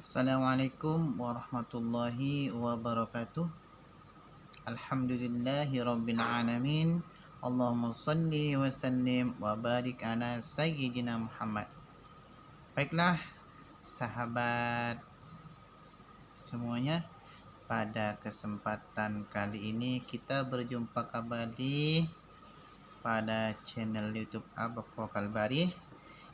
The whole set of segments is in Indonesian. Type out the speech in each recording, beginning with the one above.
Assalamualaikum warahmatullahi wabarakatuh. Alhamdulillahi rabbil alamin. Allahumma salli wa sallim wa barik ala sayyidina Muhammad. Baiklah sahabat semuanya, pada kesempatan kali ini kita berjumpa kembali pada channel YouTube Abako Kalbari,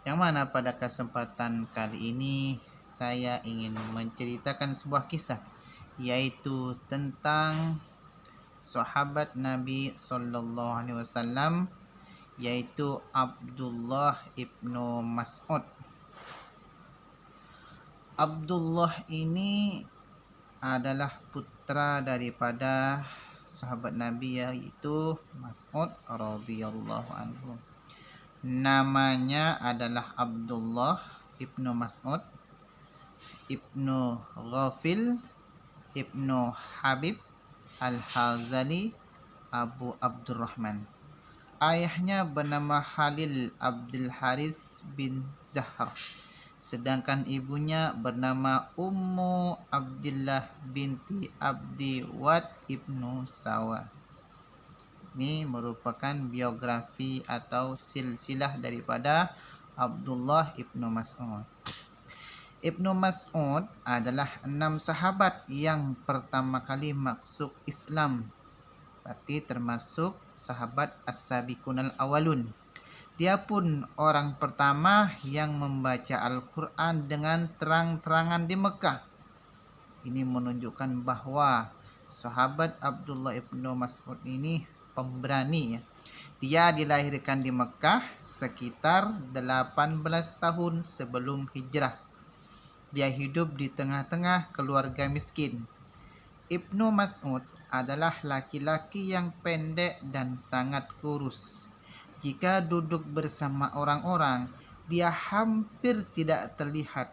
yang mana pada kesempatan kali ini saya ingin menceritakan sebuah kisah, yaitu tentang sahabat Nabi Sallallahu Alaihi Wasallam, yaitu Abdullah ibnu Mas'ud. Abdullah ini adalah putra daripada sahabat Nabi, yaitu Mas'ud radhiyallahu anhu. Namanya adalah Abdullah ibnu Mas'ud ibnu Ghafil ibnu Habib Al-Hazali Abu Abdurrahman. Ayahnya bernama Khalil Abdul Haris bin Zahar, sedangkan ibunya bernama Ummu Abdillah binti Abdi Wad ibnu Sawa. Ini merupakan biografi atau silsilah daripada Abdullah ibnu Mas'ud. Ibnu Mas'ud adalah 6 sahabat yang pertama kali masuk Islam, berarti termasuk sahabat as-sabiqunal awalun. Dia pun orang pertama yang membaca Al-Quran dengan terang-terangan di Mekah. Ini menunjukkan bahwa sahabat Abdullah ibnu Mas'ud ini pemberani, ya. Dia dilahirkan di Mekah sekitar 18 tahun sebelum hijrah. Dia hidup di tengah-tengah keluarga miskin. Ibnu Mas'ud adalah laki-laki yang pendek dan sangat kurus. Jika duduk bersama orang-orang, dia hampir tidak terlihat.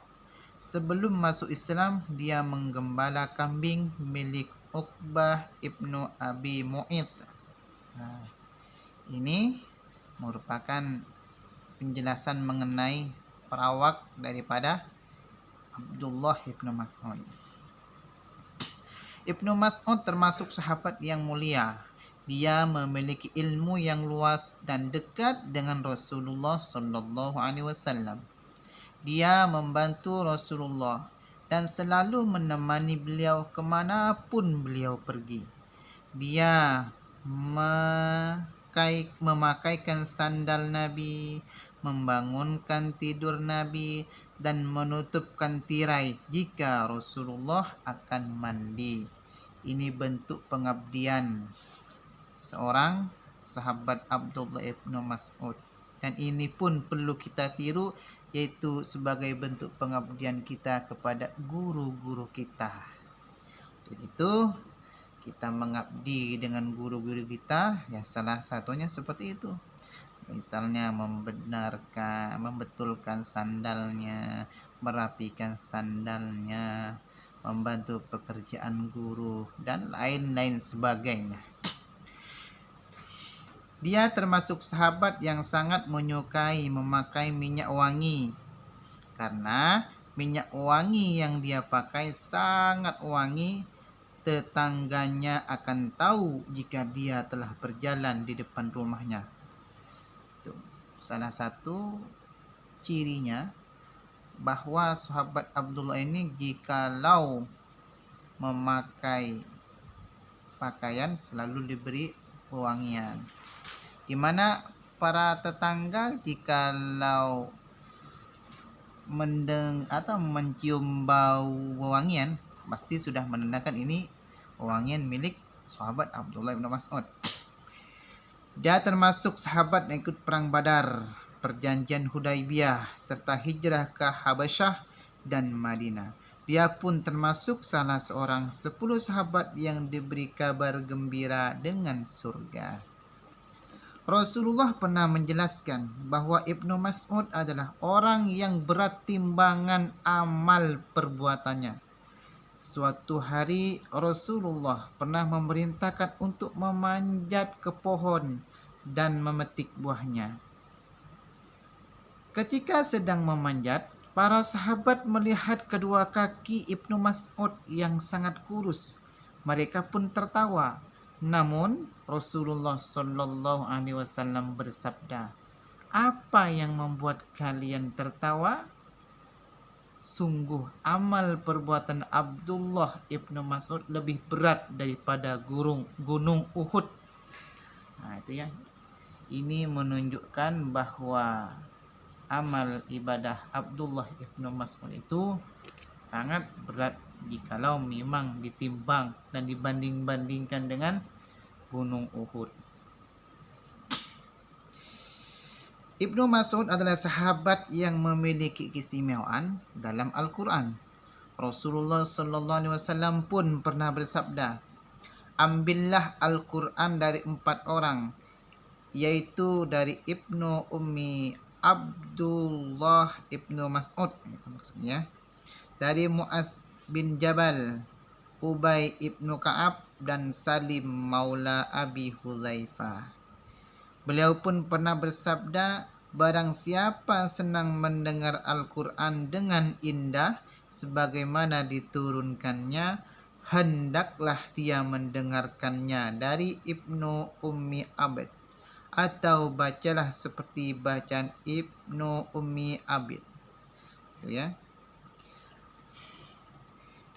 Sebelum masuk Islam, dia menggembala kambing milik Uqbah ibnu Abi Mu'id. Nah, ini merupakan penjelasan mengenai perawak daripada Abdullah ibnu Mas'ud. Ibnu Mas'ud termasuk sahabat yang mulia. Dia memiliki ilmu yang luas dan dekat dengan Rasulullah Sallallahu Alaihi Wasallam. Dia membantu Rasulullah dan selalu menemani beliau kemanapun beliau pergi. Dia memakaikan sandal Nabi, membangunkan tidur Nabi, dan menutupkan tirai jika Rasulullah akan mandi. Ini bentuk pengabdian seorang sahabat Abdullah ibnu Mas'ud, dan ini pun perlu kita tiru, yaitu sebagai bentuk pengabdian kita kepada guru-guru kita. Untuk itu kita mengabdi dengan guru-guru kita, ya salah satunya seperti itu. Misalnya membetulkan sandalnya, merapikan sandalnya, membantu pekerjaan guru, dan lain-lain sebagainya. Dia termasuk sahabat yang sangat menyukai memakai minyak wangi, karena minyak wangi yang dia pakai sangat wangi. Tetangganya akan tahu jika dia telah berjalan di depan rumahnya. Itu salah satu cirinya, bahwa sahabat Abdullah ini jikalau memakai pakaian selalu diberi wewangian, di mana para tetangga jikalau mencium bau wewangian, pasti sudah menandakan ini wewangian milik sahabat Abdullah bin Mas'ud. Dia termasuk sahabat yang ikut perang Badar, perjanjian Hudaibiyah, serta hijrah ke Habasyah dan Madinah. Dia pun termasuk salah seorang 10 sahabat yang diberi kabar gembira dengan surga. Rasulullah pernah menjelaskan bahwa Ibnu Mas'ud adalah orang yang berat timbangan amal perbuatannya. Suatu hari Rasulullah pernah memerintahkan untuk memanjat ke pohon dan memetik buahnya. Ketika sedang memanjat, Para sahabat melihat kedua kaki Ibnu Mas'ud yang sangat kurus. Mereka pun tertawa. Namun Rasulullah Shallallahu Alaihi Wasallam bersabda, "Apa yang membuat kalian tertawa? Sungguh amal perbuatan Abdullah Ibnu Mas'ud lebih berat daripada gunung Uhud." Nah, itu ya. Ini menunjukkan bahwa amal ibadah Abdullah Ibnu Mas'ud itu sangat berat jikalau memang ditimbang dan dibanding-bandingkan dengan gunung Uhud. Ibnu Mas'ud adalah sahabat yang memiliki keistimewaan dalam Al-Quran. Rasulullah Sallallahu Alaihi Wasallam pun pernah bersabda, "Ambillah Al-Quran dari 4 orang, yaitu dari Ibnu Ummi Abdullah Ibnu Mas'ud," itu maksudnya, dari Mu'az bin Jabal, Ubay ibnu Ka'ab, dan Salim maula Abi Hudzaifah. Beliau pun pernah bersabda, "Barang siapa senang mendengar Al-Quran dengan indah sebagaimana diturunkannya, hendaklah dia mendengarkannya dari Ibnu Ummi Abd, atau bacalah seperti bacaan Ibnu Ummi Abid." Itu ya.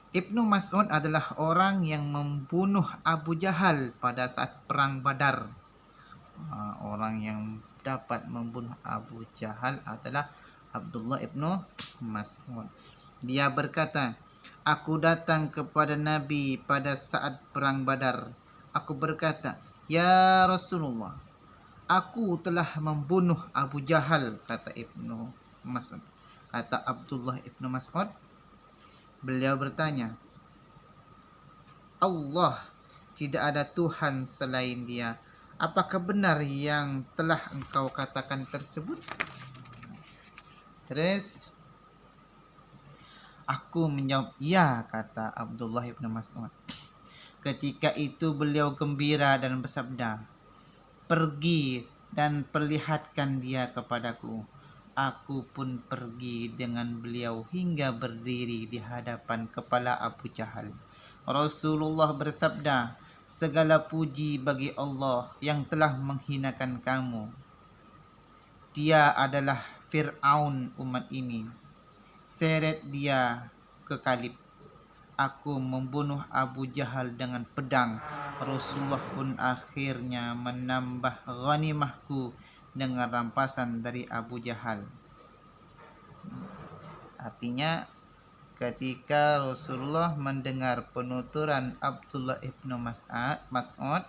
Ibnu Mas'ud adalah orang yang membunuh Abu Jahal pada saat perang Badar. Orang yang dapat membunuh Abu Jahal adalah Abdullah Ibnu Mas'ud. Dia berkata, "Aku datang kepada Nabi pada saat perang Badar. Aku berkata, 'Ya Rasulullah, aku telah membunuh Abu Jahal,' kata Ibnu Mas'ud." Kata Abdullah Ibnu Mas'ud, beliau bertanya, "Allah, tidak ada Tuhan selain Dia. Apakah benar yang telah engkau katakan tersebut?" Terus aku menjawab, "Ya," kata Abdullah Ibnu Mas'ud. Ketika itu beliau gembira dan bersabda, "Pergi dan perlihatkan dia kepadaku." Aku pun pergi dengan beliau hingga berdiri di hadapan kepala Abu Jahal. Rasulullah bersabda, "Segala puji bagi Allah yang telah menghinakan kamu. Dia adalah Fir'aun umat ini. Seret dia ke Kalib. Aku membunuh Abu Jahal dengan pedang." Rasulullah pun akhirnya menambah ghanimahku dengan rampasan dari Abu Jahal. Artinya, ketika Rasulullah mendengar penuturan Abdullah Ibnu Mas'ud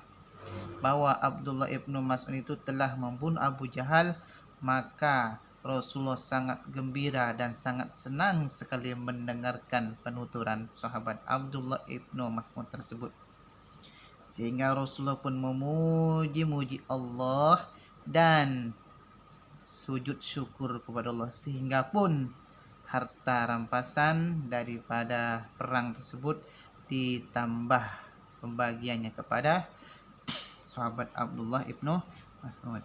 bahwa Abdullah Ibnu Mas'ud itu telah membunuh Abu Jahal, maka Rasulullah sangat gembira dan sangat senang sekali mendengarkan penuturan sahabat Abdullah Ibnu Mas'ud tersebut. Sehingga Rasulullah pun memuji-muji Allah dan sujud syukur kepada Allah, sehingga pun harta rampasan daripada perang tersebut ditambah pembagiannya kepada sahabat Abdullah Ibnu Mas'ud.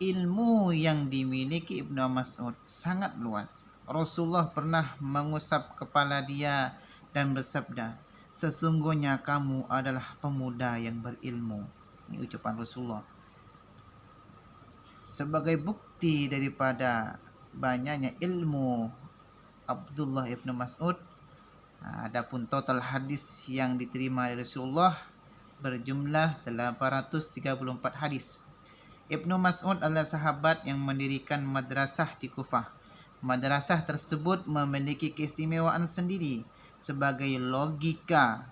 Ilmu yang dimiliki Ibnu Mas'ud sangat luas. Rasulullah pernah mengusap kepala dia dan bersabda, "Sesungguhnya kamu adalah pemuda yang berilmu." Ini ucapan Rasulullah. Sebagai bukti daripada banyaknya ilmu Abdullah Ibnu Mas'ud, adapun total hadis yang diterima dari Rasulullah berjumlah 834 hadis. Ibnu Mas'ud adalah sahabat yang mendirikan madrasah di Kufah. Madrasah tersebut memiliki keistimewaan sendiri sebagai logika.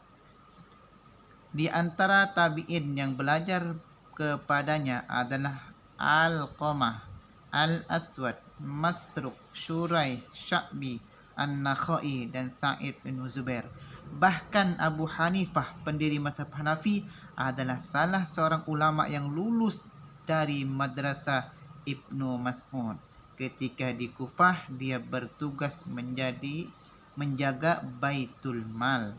Di antara tabi'in yang belajar kepadanya adalah Alqamah, Al-Aswad, Masruq, Syurai, Sya'bi, An-Nakhai, dan Sa'id bin Zubair. Bahkan Abu Hanifah, pendiri mazhab Hanafi, adalah salah seorang ulama yang lulus dari madrasah Ibnu Mas'ud. Ketika di Kufah, dia bertugas menjaga Baitul Mal.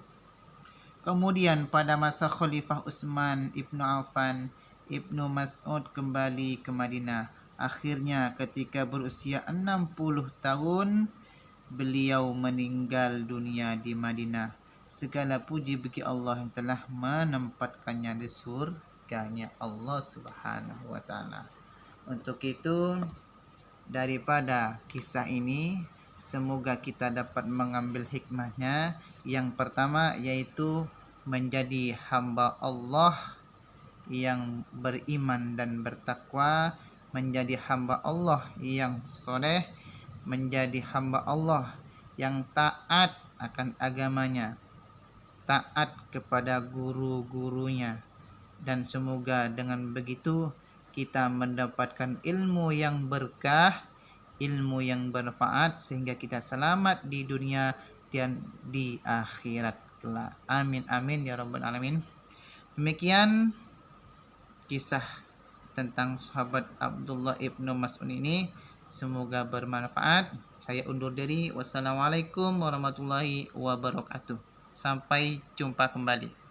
Kemudian pada masa Khalifah Utsman Ibnu Affan, Ibnu Mas'ud kembali ke Madinah. Akhirnya ketika berusia 60 tahun beliau meninggal dunia di Madinah. Segala puji bagi Allah yang telah menempatkannya di surganya Allah Subhanahu wa taala. Untuk itu, daripada kisah ini semoga kita dapat mengambil hikmahnya. Yang pertama yaitu menjadi hamba Allah yang beriman dan bertakwa, menjadi hamba Allah yang soleh, menjadi hamba Allah yang taat akan agamanya, taat kepada guru-gurunya, dan semoga dengan begitu kita mendapatkan ilmu yang berkah, ilmu yang bermanfaat, sehingga kita selamat di dunia dan di akhirat kelak. Amin amin ya rabbal alamin. Demikian kisah tentang sahabat Abdullah ibnu Mas'ud ini, semoga bermanfaat. Saya undur diri. Wassalamualaikum warahmatullahi wabarakatuh. Sampai jumpa kembali.